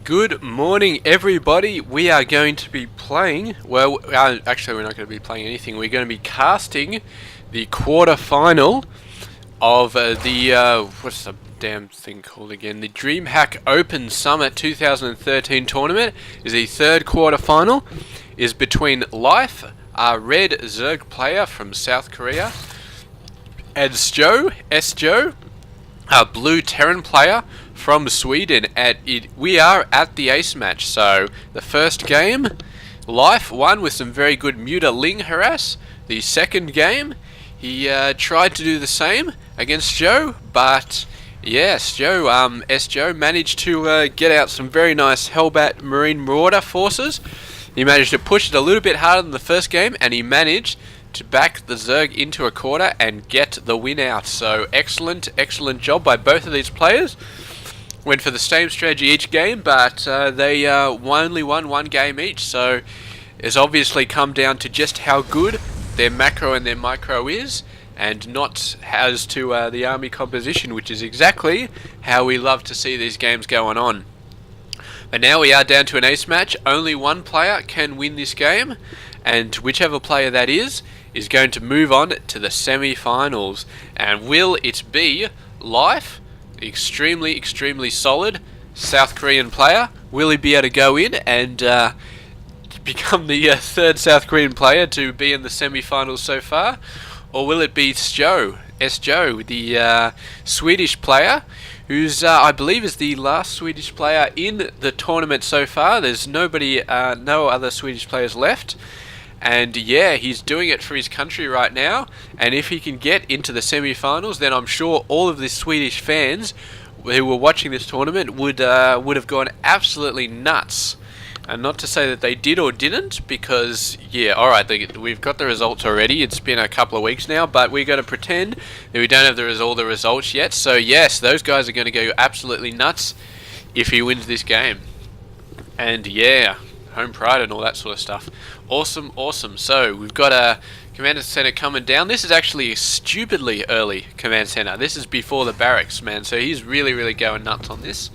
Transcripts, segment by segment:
Good morning, everybody. We are going to be playing, well, actually we're not going to be playing anything. We're going to be casting the quarter-final of what's the damn thing called again? The DreamHack Open Summit 2013 tournament is the third quarter-final. Is between Life, a red Zerg player from South Korea, and SjoW, a blue Terran player from Sweden. We are at the ace match. So the first game, Life won with some very good Muta Ling harass. The second game, he tried to do the same against SjoW, but yes, SjoW managed to get out some very nice Hellbat Marine Marauder forces. He managed to push it a little bit harder than the first game, and he managed to back the Zerg into a quarter and get the win out. So excellent job by both of these players. Went for the same strategy each game, but they only won one game each. So it's obviously come down to just how good their macro and their micro is, and not as to the army composition, which is exactly how we love to see these games going on. But now we are down to an ace match. Only one player can win this game, and whichever player that is going to move on to the semi-finals. And will it be Life, the extremely solid South Korean player? Will he be able to go in and become the third South Korean player to be in the semi-finals so far? Or will it be SjoW, the Swedish player, who's I believe is the last Swedish player in the tournament so far? There's nobody, no other Swedish players left. And yeah, he's doing it for his country right now. And if he can get into the semi-finals, then I'm sure all of the Swedish fans who were watching this tournament would have gone absolutely nuts. And not to say that they did or didn't, because yeah, alright, we've got the results already. It's been a couple of weeks now, but we're going to pretend that we don't have all the results yet. So yes, those guys are going to go absolutely nuts if he wins this game. And yeah, home pride and all that sort of stuff. Awesome. So we've got a command center coming down. This is actually a stupidly early command center. This is before the barracks, man. So he's really going nuts on this.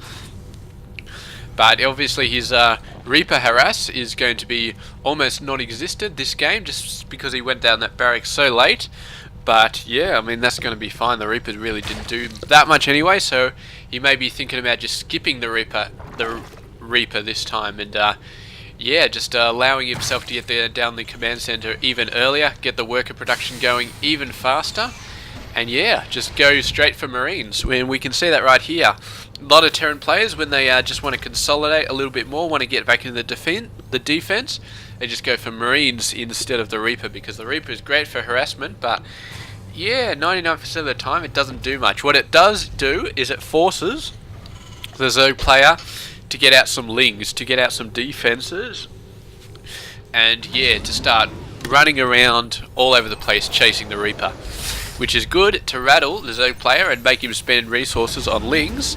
But obviously his Reaper harass is going to be almost non-existent this game, just because he went down that barracks so late. But yeah, I mean, that's going to be fine. The Reaper really didn't do that much anyway, so he may be thinking about just skipping the Reaper this time, and yeah, just allowing himself to get down the command center even earlier, get the worker production going even faster, and yeah, just go straight for Marines. When we can see that right here. A lot of Terran players, when they just want to consolidate a little bit more, want to get back into the defense, they just go for Marines instead of the Reaper, because the Reaper is great for harassment, but yeah, 99% of the time it doesn't do much. What it does do is it forces the Zerg player to get out some lings, to get out some defenses, and yeah, to start running around all over the place chasing the Reaper, which is good to rattle the Zerg player and make him spend resources on lings.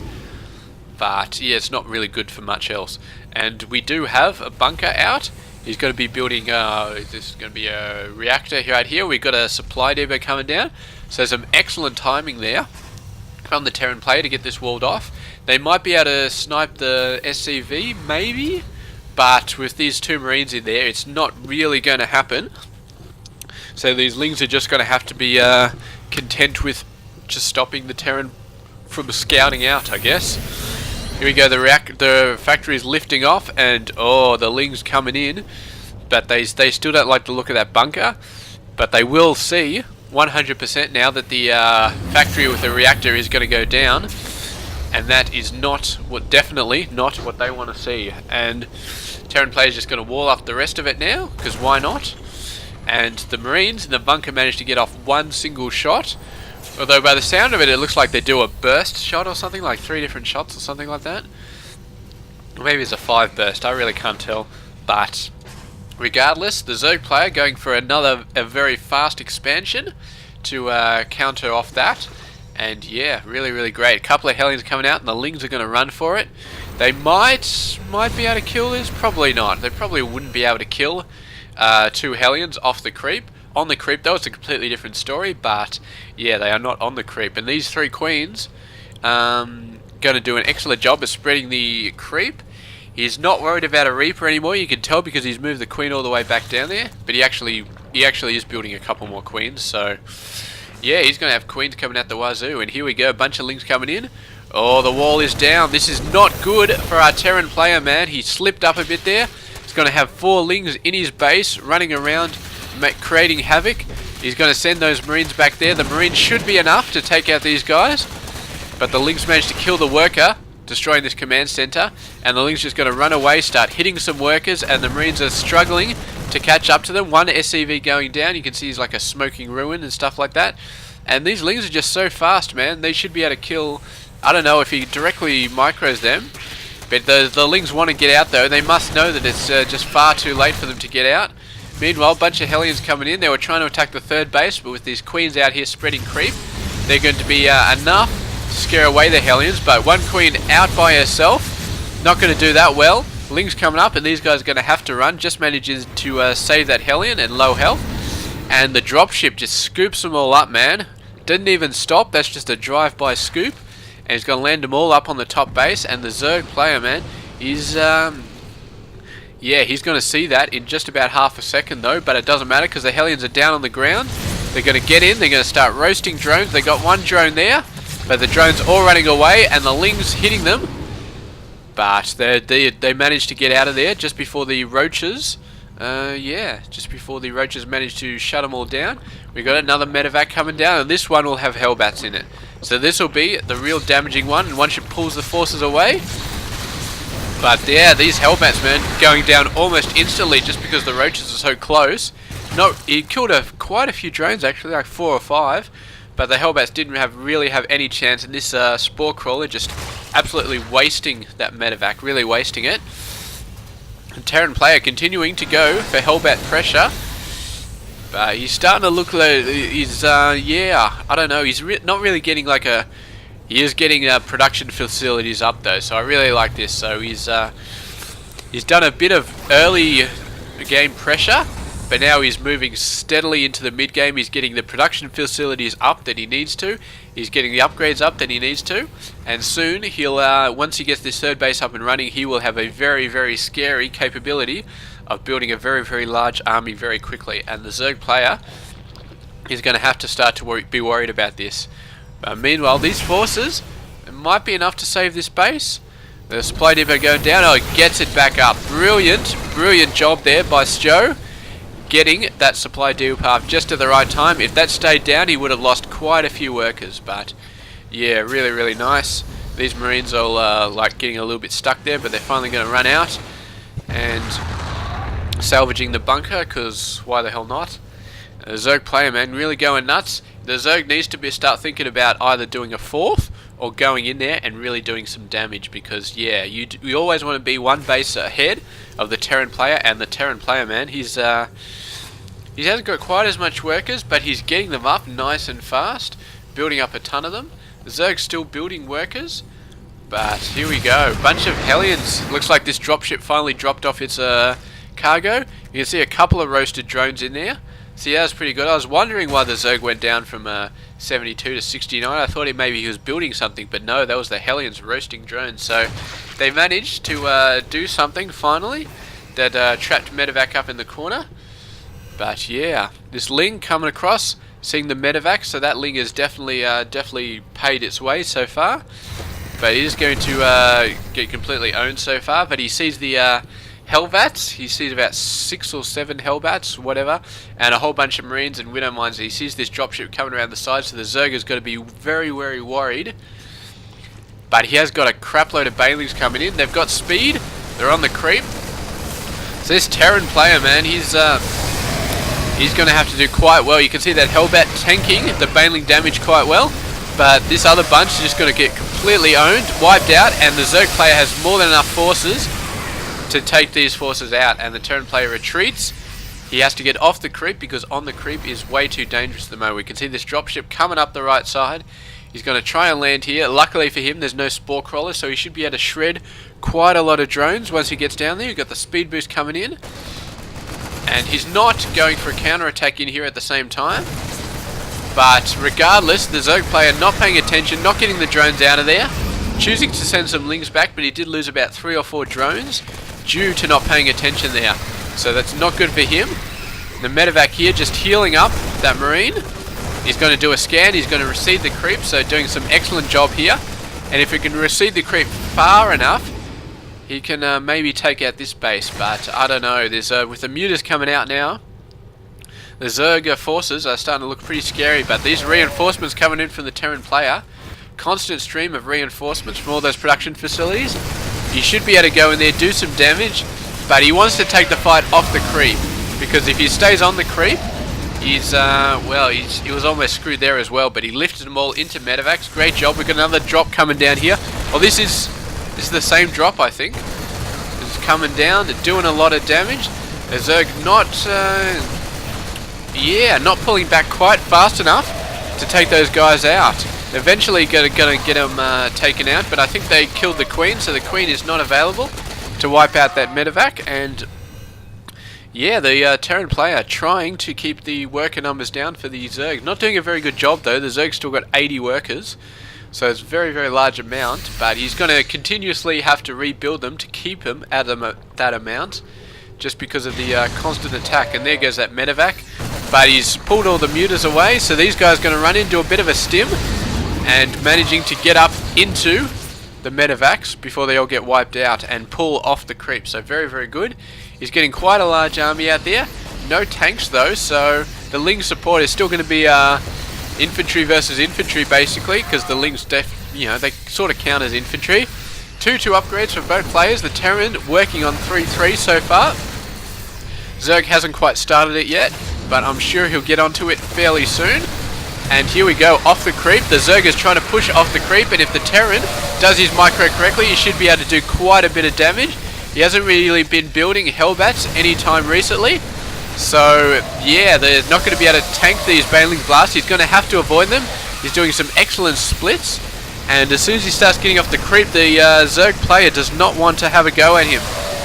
But yeah, it's not really good for much else. And we do have a bunker out. He's going to be building, this is going to be a reactor right here. We've got a supply depot coming down. So some excellent timing there from the Terran player to get this walled off. They might be able to snipe the SCV, maybe. But with these two Marines in there, it's not really going to happen. So these lings are just going to have to be content with just stopping the Terran from scouting out, I guess. Here we go, the factory is lifting off, and oh, the lings coming in, but they still don't like the look of that bunker, but they will see 100% now that the factory with the reactor is going to go down, and that is definitely not what they want to see. And Terran player is just going to wall up the rest of it now, because why not? And the Marines in the bunker managed to get off one single shot. Although by the sound of it, it looks like they do a burst shot or something, like 3 different shots or something like that. Or maybe it's a 5 burst, I really can't tell. But regardless, the Zerg player going for a very fast expansion to counter off that. And yeah, really great. A couple of Hellions coming out, and the Lings are going to run for it. They might be able to kill this, probably not. They probably wouldn't be able to kill 2 Hellions off the creep. On the creep though, it's a completely different story, but yeah, they are not on the creep. And these 3 queens going to do an excellent job of spreading the creep He's not worried about a Reaper anymore. You can tell because he's moved the Queen all the way back down there. But he actually is building a couple more Queens. So yeah, he's going to have Queens coming out the wazoo. And here we go, a bunch of Lings coming in. Oh, the wall is down. This is not good for our Terran player, man. He slipped up a bit there. He's going to have 4 Lings in his base running around, creating havoc. He's going to send those Marines back there. The Marines should be enough to take out these guys. But the Lings managed to kill the worker, destroying this command center. And the Lings just going to run away, start hitting some workers. And the Marines are struggling to catch up to them. One SCV going down. You can see he's like a smoking ruin and stuff like that. And these Lings are just so fast, man. They should be able to kill... I don't know if he directly micros them. But the Lings want to get out, though. They must know that it's just far too late for them to get out. Meanwhile, a bunch of Hellions coming in. They were trying to attack the 3rd base, but with these Queens out here spreading creep, they're going to be enough to scare away the Hellions. But one Queen out by herself, not going to do that well. Lings coming up, and these guys are going to have to run. Just manages to save that Hellion and low health. And the dropship just scoops them all up, man. Didn't even stop. That's just a drive-by scoop. And he's going to land them all up on the top base. And the Zerg player, man, is... yeah, he's going to see that in just about half a second, though. But it doesn't matter because the Hellions are down on the ground. They're going to get in. They're going to start roasting drones. They got one drone there. But the drone's all running away. And the Lings hitting them. But they managed to get out of there just before the Roaches... yeah, just before the Roaches managed to shut them all down. We got another medevac coming down, and this one will have Hellbats in it. So this will be the real damaging one, and once it pulls the forces away. But yeah, these Hellbats, man, going down almost instantly just because the Roaches are so close. No, he killed quite a few drones actually, like 4 or 5. But the Hellbats didn't really have any chance, and this Spore Crawler just absolutely wasting that medevac, really wasting it. Terran player continuing to go for Hellbat pressure. But he's starting to look like he's, yeah, I don't know. He's not really getting like a... He is getting production facilities up though, so I really like this. So he's done a bit of early game pressure, but now he's moving steadily into the mid game. He's getting the production facilities up that he needs to. He's getting the upgrades up that he needs to, and soon he'll once he gets this 3rd base up and running, he will have a very, very scary capability of building a very, very large army very quickly. And the Zerg player is going to have to start to be worried about this. Meanwhile, these forces, it might be enough to save this base. The supply depot going down. Oh, it gets it back up. Brilliant, brilliant job there by SjoW, getting that supply depot just at the right time. If that stayed down, he would have lost quite a few workers. But yeah, really, really nice. These Marines are like getting a little bit stuck there, but they're finally going to run out and salvaging the bunker, because why the hell not? The Zerg player, man, really going nuts. The Zerg needs to start thinking about either doing a 4th or going in there and really doing some damage, because yeah, you always want to be one base ahead of the Terran player. And the Terran player, man, he hasn't got quite as much workers, but he's getting them up nice and fast, building up a ton of them. The Zerg's still building workers, but here we go, bunch of Hellions. Looks like this dropship finally dropped off its cargo. You can see a couple of roasted drones in there. So yeah, that's pretty good. I was wondering why the Zerg went down from 72 to 69. I thought maybe he was building something, but no, that was the Hellions roasting drones. So they managed to do something finally that trapped medevac up in the corner. But yeah, this Ling coming across, seeing the medevac, so that Ling has definitely paid its way so far. But he is going to get completely owned so far. But he sees the Hellbats. He sees about 6 or 7 Hellbats, whatever, and a whole bunch of Marines and Widow Mines. He sees this dropship coming around the side, so the Zerg is going to be very, very worried. But he has got a crap load of Banelings coming in. They've got speed. They're on the creep. So this Terran player, man, he's going to have to do quite well. You can see that Hellbat tanking the Baneling damage quite well. But this other bunch is just going to get completely owned, wiped out, and the Zerg player has more than enough forces to take these forces out, and the Terran player retreats. He has to get off the creep because on the creep is way too dangerous at the moment. We can see this dropship coming up the right side. He's going to try and land here. Luckily for him, there's no Spore Crawler, so he should be able to shred quite a lot of drones once he gets down there. You've got the speed boost coming in, and he's not going for a counter-attack in here at the same time. But regardless, the Zerg player not paying attention, not getting the drones out of there. choosing to send some Lings back, but he did lose about 3 or 4 drones due to not paying attention there. So that's not good for him. The medevac here just healing up that Marine. He's going to do a scan, he's going to recede the creep, so doing some excellent job here. And if he can recede the creep far enough, he can maybe take out this base, but I don't know. There's with the mutas coming out now, the Zerg forces are starting to look pretty scary, but these reinforcements coming in from the Terran player, constant stream of reinforcements from all those production facilities. He should be able to go in there, do some damage, but he wants to take the fight off the creep, because if he stays on the creep, he's well, he was almost screwed there as well. But he lifted them all into medevacs. Great job. We've got another drop coming down here. Oh, this is the same drop, I think. It's coming down, doing a lot of damage. The Zerg not pulling back quite fast enough to take those guys out. Eventually gonna get them taken out, but I think they killed the Queen, so the Queen is not available to wipe out that medevac. And yeah, the Terran player trying to keep the worker numbers down for the Zerg. Not doing a very good job though. The Zerg's still got 80 workers, so it's a very, very large amount, but he's going to continuously have to rebuild them to keep him at that amount, just because of the constant attack. And there goes that medevac, but he's pulled all the mutas away, so these guys are going to run into a bit of a stim, and managing to get up into the medevacs before they all get wiped out and pull off the creep. So very, very good. He's getting quite a large army out there. No tanks though, so the Ling support is still going to be infantry versus infantry basically, because the Lings they sort of count as infantry. 2-2 upgrades for both players. The Terran working on 3-3 so far. Zerg hasn't quite started it yet, but I'm sure he'll get onto it fairly soon. And here we go, off the creep. The Zerg is trying to push off the creep, and if the Terran does his micro correctly, he should be able to do quite a bit of damage. He hasn't really been building Hellbats anytime recently, so yeah, they're not going to be able to tank these Baneling blasts. He's going to have to avoid them. He's doing some excellent splits, and as soon as he starts getting off the creep, the Zerg player does not want to have a go at him.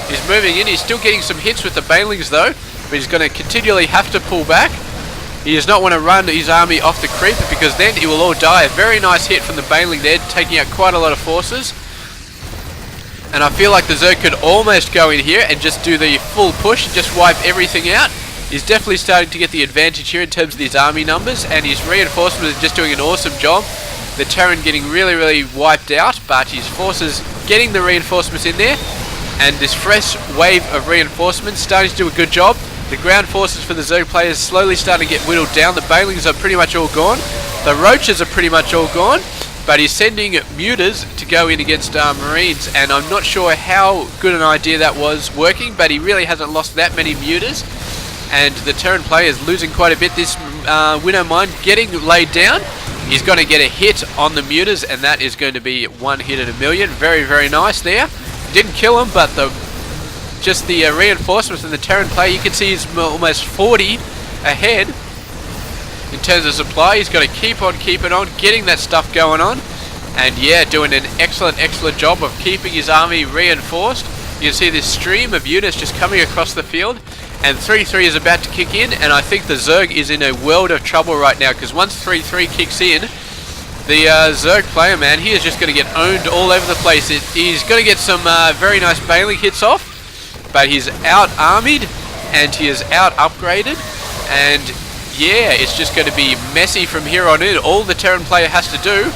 He's moving in, he's still getting some hits with the Banelings though, but he's going to continually have to pull back. He does not want to run his army off the creep, because then he will all die. A very nice hit from the Baneling there, taking out quite a lot of forces. And I feel like the Zerg could almost go in here and just do the full push and just wipe everything out. He's definitely starting to get the advantage here in terms of his army numbers, and his reinforcements are just doing an awesome job. The Terran getting really, really wiped out, but his forces getting the reinforcements in there, and this fresh wave of reinforcements starting to do a good job. The ground forces for the Zerg players slowly starting to get whittled down. The Banelings are pretty much all gone. The Roaches are pretty much all gone. But he's sending mutas to go in against Marines, and I'm not sure how good an idea that was working, but he really hasn't lost that many mutas. And the Terran player is losing quite a bit. This Winnow Mine getting laid down. He's going to get a hit on the mutas, and that is going to be one hit in a million. Very, very nice there. Didn't kill him, but just the reinforcements in the Terran player, you can see he's almost 40 ahead in terms of supply. He's got to keep on keeping on, getting that stuff going on, and yeah, doing an excellent job of keeping his army reinforced. You can see this stream of units just coming across the field, and 3-3 is about to kick in, and I think the Zerg is in a world of trouble right now, because once 3-3 kicks in, the Zerg player, man, he is just going to get owned all over the place. He's going to get some very nice Baneling hits off, but he's out-armied, and he is out-upgraded, and yeah, it's just going to be messy from here on in. All the Terran player has to do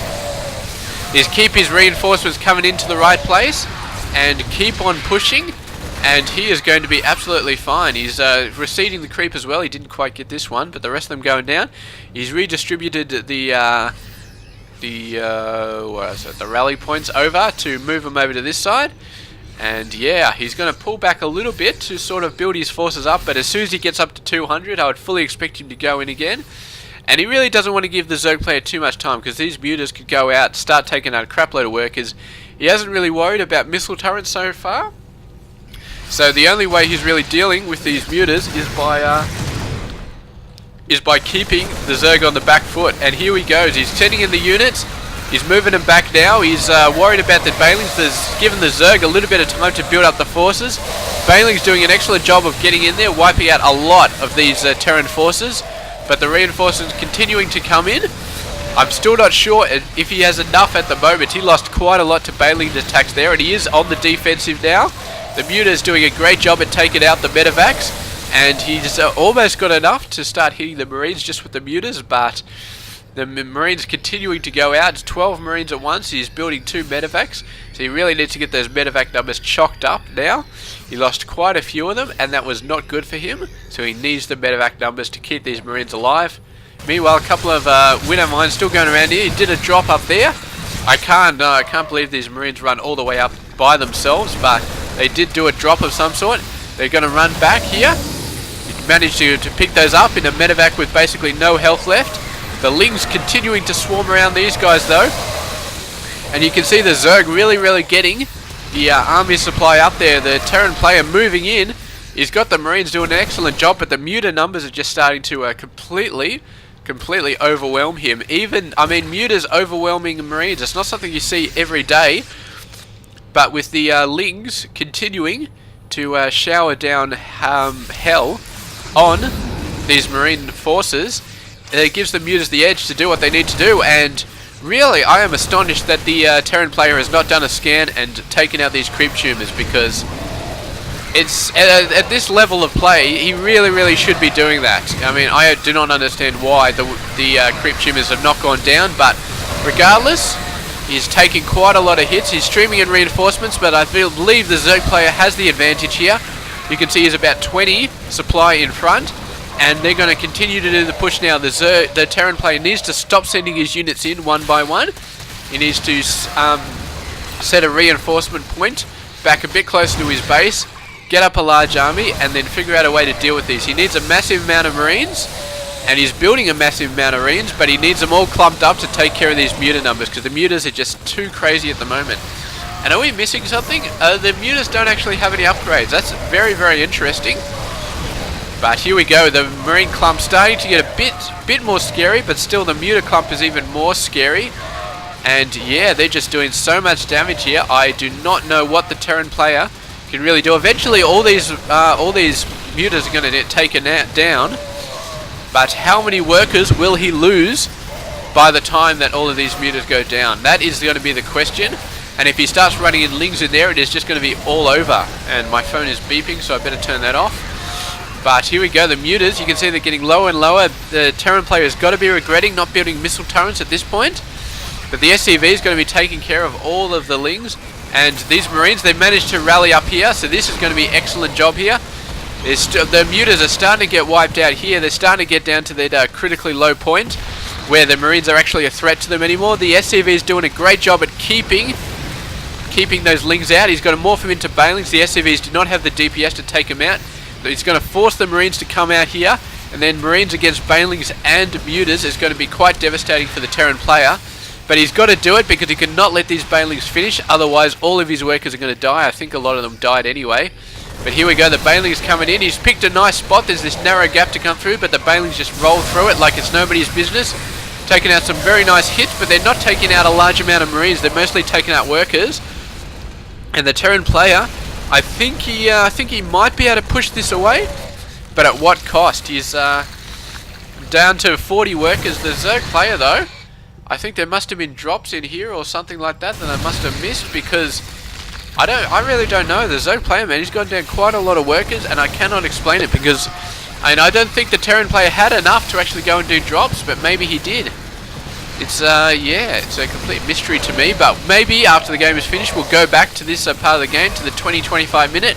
is keep his reinforcements coming into the right place and keep on pushing, and he is going to be absolutely fine. He's receding the creep as well. He didn't quite get this one, but the rest of them going down. He's redistributed the rally points over to move them over to this side. And yeah, he's going to pull back a little bit to sort of build his forces up, but as soon as he gets up to 200, I would fully expect him to go in again. And he really doesn't want to give the Zerg player too much time, because these mutas could go out, start taking out a crap load of workers. He hasn't really worried about missile turrets so far. So the only way he's really dealing with these mutas is by keeping the Zerg on the back foot. And here he goes, he's sending in the units. He's moving them back now. He's worried about the Banelings. There's given the Zerg a little bit of time to build up the forces. Baneling's doing an excellent job of getting in there, wiping out a lot of these Terran forces. But the reinforcements continuing to come in. I'm still not sure if he has enough at the moment. He lost quite a lot to Baneling's attacks there, and he is on the defensive now. The Muta's doing a great job at taking out the medevacs, and he's almost got enough to start hitting the Marines just with the Mutas, but the Marines continuing to go out. It's 12 Marines at once. He's building 2 medevacs, so he really needs to get those medevac numbers chocked up now. He lost quite a few of them, and that was not good for him, so he needs the medevac numbers to keep these Marines alive. Meanwhile, a couple of Widow Mines still going around here. He did a drop up there. I can't believe these Marines run all the way up by themselves, but they did do a drop of some sort. They're going to run back here. He managed to pick those up in a medevac with basically no health left. The Lings continuing to swarm around these guys though. And you can see the Zerg really getting the army supply up there. The Terran player moving in. He's got the Marines doing an excellent job, but the Muta numbers are just starting to completely overwhelm him. Muta's overwhelming Marines. It's not something you see every day. But with the Lings continuing to shower down hell on these Marine forces, it gives the Mutas the edge to do what they need to do. And really, I am astonished that the Terran player has not done a scan and taken out these creep tumors, because it's at this level of play, he really should be doing that. I mean, I do not understand why the creep tumors have not gone down, but regardless, he's taking quite a lot of hits. He's streaming in reinforcements, but I believe the Zerg player has the advantage here. You can see he's about 20 supply in front, and they're going to continue to do the push now. The Terran player needs to stop sending his units in one by one. He needs to set a reinforcement point back a bit closer to his base, get up a large army, and then figure out a way to deal with these. He needs a massive amount of Marines, and he's building a massive amount of Marines, but he needs them all clumped up to take care of these Muta numbers, because the Mutas are just too crazy at the moment. And are we missing something? The Mutas don't actually have any upgrades. That's very interesting. But here we go, the Marine clump starting to get a bit more scary, but still the Muta clump is even more scary. And yeah, they're just doing so much damage here. I do not know what the Terran player can really do. Eventually all these Mutas are going to get taken down, but how many workers will he lose by the time that all of these Mutas go down? That is going to be the question. And if he starts running in Lings in there, it is just going to be all over. And my phone is beeping, so I better turn that off. But here we go, the Mutas, you can see they're getting lower and lower. The Terran player has got to be regretting not building missile turrets at this point. But the SCV is going to be taking care of all of the Lings. And these Marines, they've managed to rally up here, so this is going to be an excellent job here. The Mutas are starting to get wiped out here. They're starting to get down to their critically low point, where the Marines are actually a threat to them anymore. The SCV is doing a great job at keeping those Lings out. He's got to morph them into Banelings. The SCVs do not have the DPS to take them out. He's going to force the Marines to come out here, and then Marines against Banelings and Mutas is going to be quite devastating for the Terran player. But he's got to do it because he cannot let these Banelings finish, otherwise all of his workers are going to die. I think a lot of them died anyway. But here we go, the Banelings coming in. He's picked a nice spot. There's this narrow gap to come through, but the Banelings just roll through it like it's nobody's business. Taking out some very nice hits, but they're not taking out a large amount of Marines. They're mostly taking out workers. And the Terran player, I think he might be able to push this away, but at what cost? He's down to 40 workers. The Zerg player though, I think there must have been drops in here or something like that I must have missed, because I really don't know. The Zerg player, man, he's gone down quite a lot of workers, and I cannot explain it because I don't think the Terran player had enough to actually go and do drops, but maybe he did. It's it's a complete mystery to me, but maybe after the game is finished we'll go back to this part of the game, to the 20-25 minute,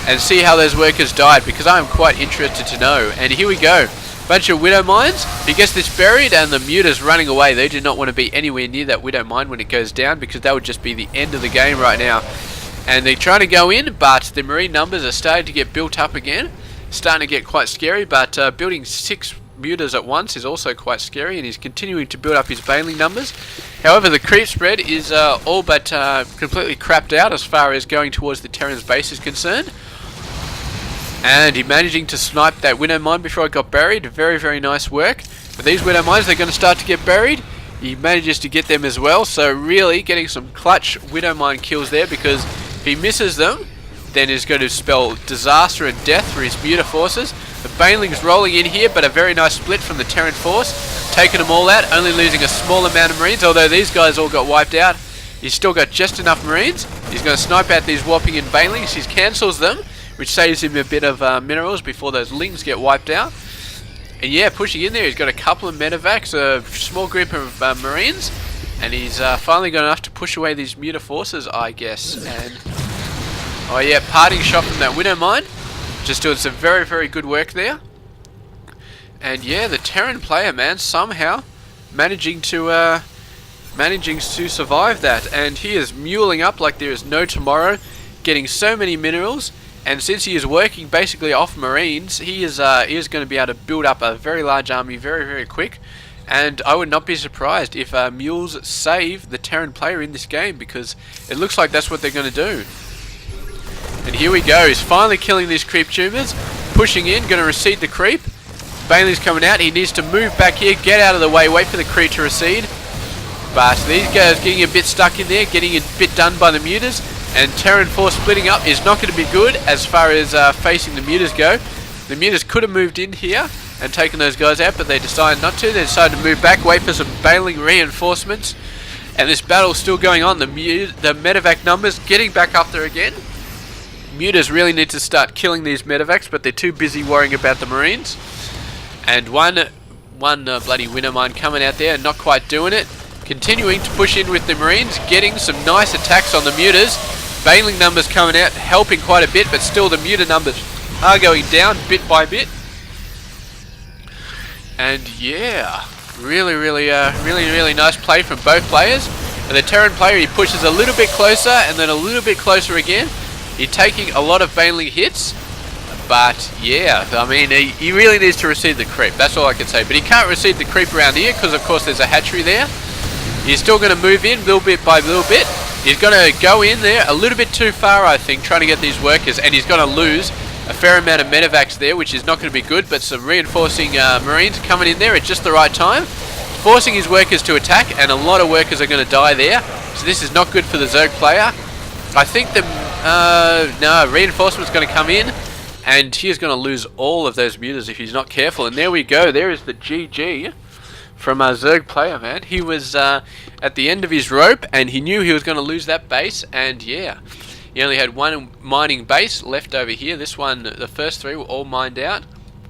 and see how those workers died, because I am quite interested to know. And here we go, bunch of Widow Mines. He gets this buried, and the Muta's running away. They do not want to be anywhere near that Widow Mine when it goes down, because that would just be the end of the game right now. And they're trying to go in, but the Marine numbers are starting to get built up again, starting to get quite scary. But building 6 Mutas at once is also quite scary, and he's continuing to build up his Baneling numbers. However, the creep spread is all but completely crapped out as far as going towards the Terran's base is concerned. And he managing to snipe that Widow Mine before it got buried. Very nice work. But these Widow Mines, they're going to start to get buried. He manages to get them as well, so really getting some clutch Widow Mine kills there, because if he misses them, then it's going to spell disaster and death for his Muta forces. The Baneling's rolling in here, but a very nice split from the Terran force. taken them all out, only losing a small amount of Marines, although these guys all got wiped out. He's still got just enough Marines. He's going to snipe out these Whopping and Banelings. He cancels them, which saves him a bit of minerals before those Lings get wiped out. And yeah, pushing in there, he's got a couple of medevacs, a small group of Marines, and he's finally got enough to push away these Muta forces, I guess. And oh yeah, parting shot from that Widow Mine, just doing some very, very good work there. And yeah, the Terran player, man, somehow managing to survive that, and he is muling up like there is no tomorrow, getting so many minerals. And since he is working basically off Marines, he is going to be able to build up a very large army very, very quick. And I would not be surprised if mules save the Terran player in this game, because it looks like that's what they're going to do. And here we go, he's finally killing these creep tumors, pushing in, going to recede the creep. Bailey's coming out, he needs to move back here, get out of the way, wait for the creep to recede. But these guys getting a bit stuck in there, getting a bit done by the mutas. And Terran force splitting up is not going to be good as far as facing the mutas go. The mutas could have moved in here and taken those guys out, but they decided not to. They decided to move back, wait for some bailing reinforcements. And this battle's still going on. The medevac numbers getting back up there again. Mutas really need to start killing these medevacs, but they're too busy worrying about the Marines. And one bloody winner mine coming out there and not quite doing it. Continuing to push in with the Marines, getting some nice attacks on the mutas. Bailing numbers coming out, helping quite a bit, but still the muta numbers are going down bit by bit. And yeah, really nice play from both players. And the Terran player, he pushes a little bit closer and then a little bit closer again. He's taking a lot of bailing hits. But yeah, I mean, he really needs to recede the creep. That's all I can say. But he can't recede the creep around here because, of course, there's a hatchery there. He's still going to move in little bit by little bit. He's going to go in there a little bit too far, I think, trying to get these workers. And he's going to lose a fair amount of medevacs there, which is not going to be good. But some reinforcing Marines coming in there at just the right time, forcing his workers to attack. And a lot of workers are going to die there. So this is not good for the Zerg player. I think the reinforcement's going to come in. And he is going to lose all of those mutas if he's not careful. And there we go. There is the GG from our Zerg player, man. He was at the end of his rope, and he knew he was going to lose that base. And yeah, he only had one mining base left over here. This one, the first three were all mined out.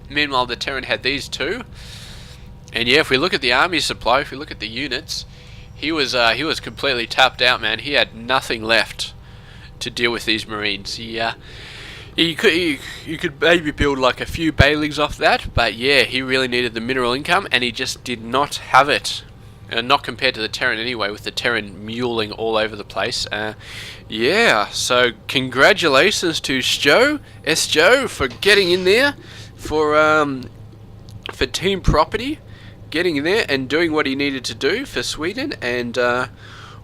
Meanwhile, the Terran had these two. And yeah, if we look at the army supply, if we look at the units, he was completely tapped out, man. He had nothing left to deal with these Marines. You could maybe build like a few Bailings off that, but yeah, he really needed the mineral income, and he just did not have it. Not compared to the Terran anyway, with the Terran muling all over the place. Yeah, so congratulations to SjoW, for getting in there for Team Property, getting in there and doing what he needed to do for Sweden, and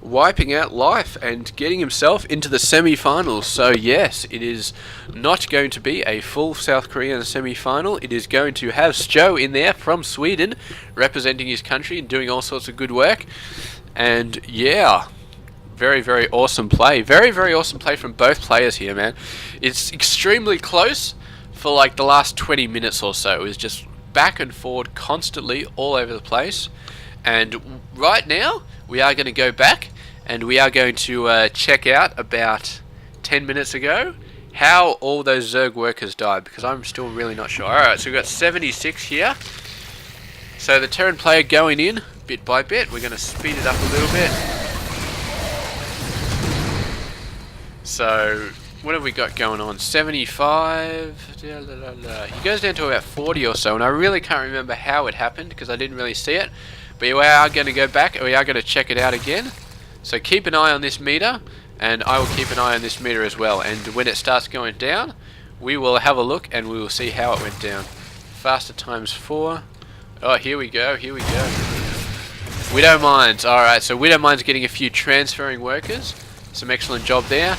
wiping out life and getting himself into the semi-finals. So yes, it is not going to be a full South Korean semi-final. It is going to have SjoW in there from Sweden, representing his country and doing all sorts of good work. And yeah, very awesome play. Very awesome play from both players here, man. It's extremely close for like the last 20 minutes or so. It was just back and forward constantly all over the place. And right now, we are going to go back and we are going to check out about 10 minutes ago how all those Zerg workers died, because I'm still really not sure. Alright, so we've got 76 here. So the Terran player going in bit by bit. We're going to speed it up a little bit. So what have we got going on? 75. He goes down to about 40 or so, and I really can't remember how it happened because I didn't really see it. But we are going to go back and we are going to check it out again. So keep an eye on this meter, and I will keep an eye on this meter as well. And when it starts going down, we will have a look and we will see how it went down. Faster times 4. Oh, here we go. Widow Mines. Alright, so Widow Mines getting a few transferring workers. Some excellent job there.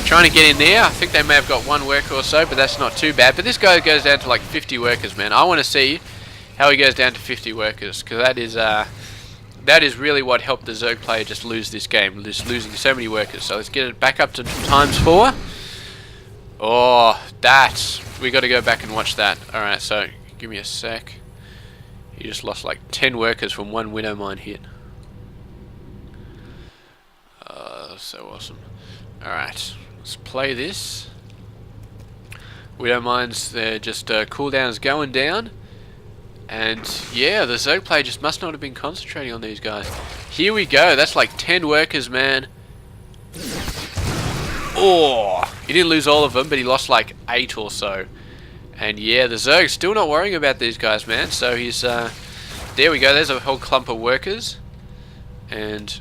Trying to get in there. I think they may have got one worker or so, but that's not too bad. But this guy goes down to like 50 workers, man. I want to see how he goes down to 50 workers, because that is really what helped the Zerg player just lose this game, just losing so many workers. So let's get it back up to times 4. Oh, we got to go back and watch that. Alright, so give me a sec. He just lost like 10 workers from one Widow Mine hit. So awesome. Alright, let's play this. Widow Mines, they're just cooldowns going down. And yeah, the Zerg player just must not have been concentrating on these guys. Here we go, that's like 10 workers, man. Oh, he didn't lose all of them, but he lost like 8 or so. And yeah, the Zerg's still not worrying about these guys, man. So he's, there we go, there's a whole clump of workers. And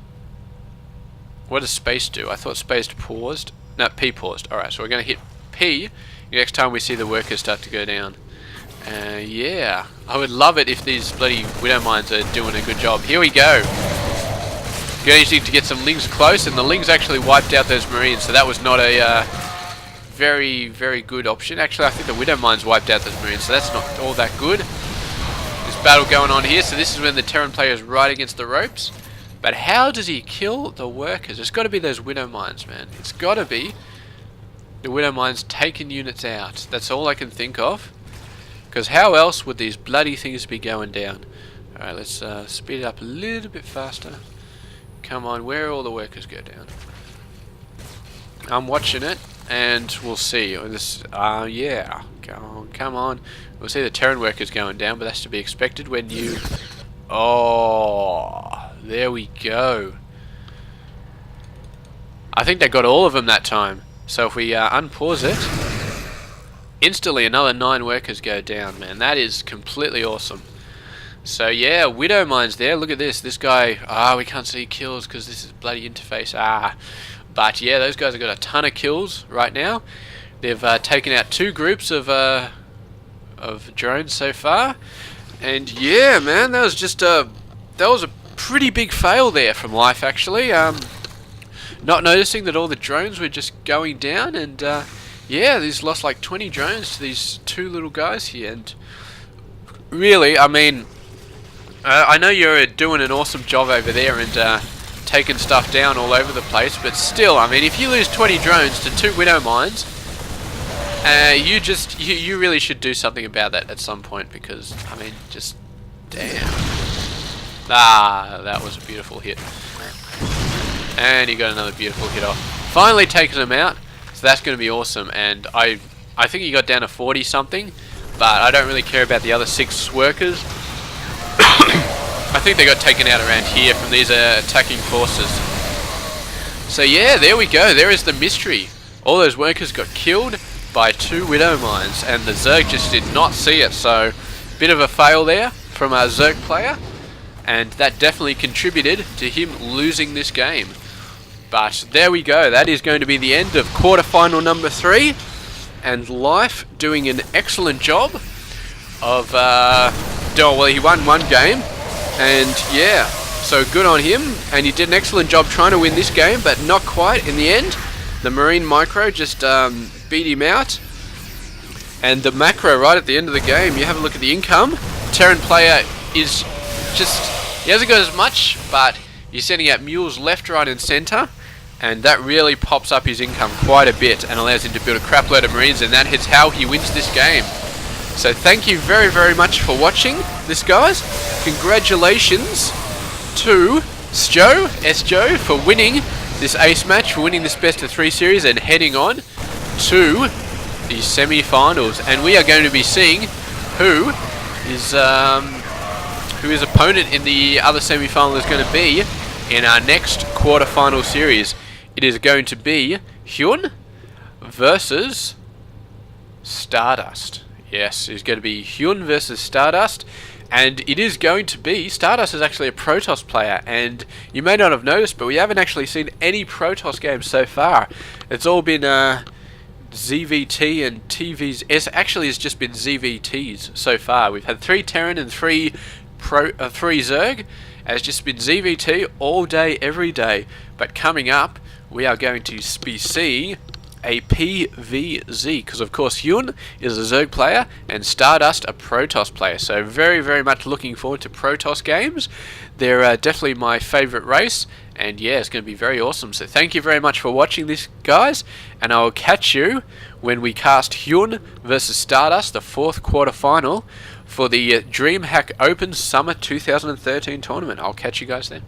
what does space do? I thought space paused. No, P paused. Alright, so we're going to hit P next time we see the workers start to go down. Yeah, I would love it if these bloody Widow Mines are doing a good job. Here we go. Going to get some Lings close, and the Lings actually wiped out those Marines, so that was not a very, very good option. Actually, I think the Widow Mines wiped out those Marines, so that's not all that good. There's battle going on here, so this is when the Terran player is right against the ropes. But how does he kill the workers? It's got to be those Widow Mines, man. It's got to be the Widow Mines taking units out. That's all I can think of. Because how else would these bloody things be going down? Alright, let's speed it up a little bit faster. Come on, where all the workers go down? I'm watching it, and we'll see. This, yeah, come on. We'll see the Terran workers going down, but that's to be expected when you... Oh, there we go. I think they got all of them that time. So if we unpause it, instantly another 9 workers go down, man. That is completely awesome. So yeah, Widow Mines there. Look at this. This guy, we can't see kills because this is bloody interface. But yeah, those guys have got a ton of kills right now. They've taken out 2 groups of drones so far. And yeah, man, that was just that was a pretty big fail there from Life, actually. Not noticing that all the drones were just going down, and yeah, these lost like 20 drones to these 2 little guys here. And really, I mean, I know you're doing an awesome job over there and taking stuff down all over the place, but still, I mean, if you lose 20 drones to 2 Widow Mines, you really should do something about that at some point, because I mean, just damn. That was a beautiful hit, and he got another beautiful hit off. Finally taking him out, so that's going to be awesome. And I think he got down to 40 something, but I don't really care about the other 6 workers. I think they got taken out around here from these attacking forces. So yeah, there we go. There is the mystery. All those workers got killed by 2 Widow Mines, and the Zerg just did not see it. So bit of a fail there from our Zerg player, and that definitely contributed to him losing this game. But there we go. That is going to be the end of quarterfinal number 3, and Life doing an excellent job of well, he won 1 game, and yeah, so good on him, and he did an excellent job trying to win this game, but not quite in the end. The Marine Micro just beat him out, and the macro right at the end of the game, you have a look at the income. Terran player is just, he hasn't got as much, but he's sending out mules left, right and centre, and that really pops up his income quite a bit and allows him to build a crap load of Marines, and that is how he wins this game. So thank you very, very much for watching this, guys. Congratulations to SjoW for winning this ace match, for winning this best of 3 series and heading on to the semi-finals. And we are going to be seeing who his opponent in the other semi-final is going to be in our next quarter-final series. It is going to be Hyun versus Stardust. Yes, it's going to be Hyun versus Stardust, and it is going to be, Stardust is actually a Protoss player, and you may not have noticed, but we haven't actually seen any Protoss games so far. It's all been ZVT and TVs. It's just been ZVTs so far. We've had 3 Terran and 3 Zerg, and it's just been ZVT all day, every day. But coming up, we are going to be seeing a PVZ, because of course Hyun is a Zerg player and Stardust a Protoss player, so very, very much looking forward to Protoss games. They're definitely my favourite race, and yeah, it's going to be very awesome. So thank you very much for watching this, guys, and I will catch you when we cast Hyun versus Stardust, the 4th quarter final for the DreamHack Open Summer 2013 tournament. I'll catch you guys then.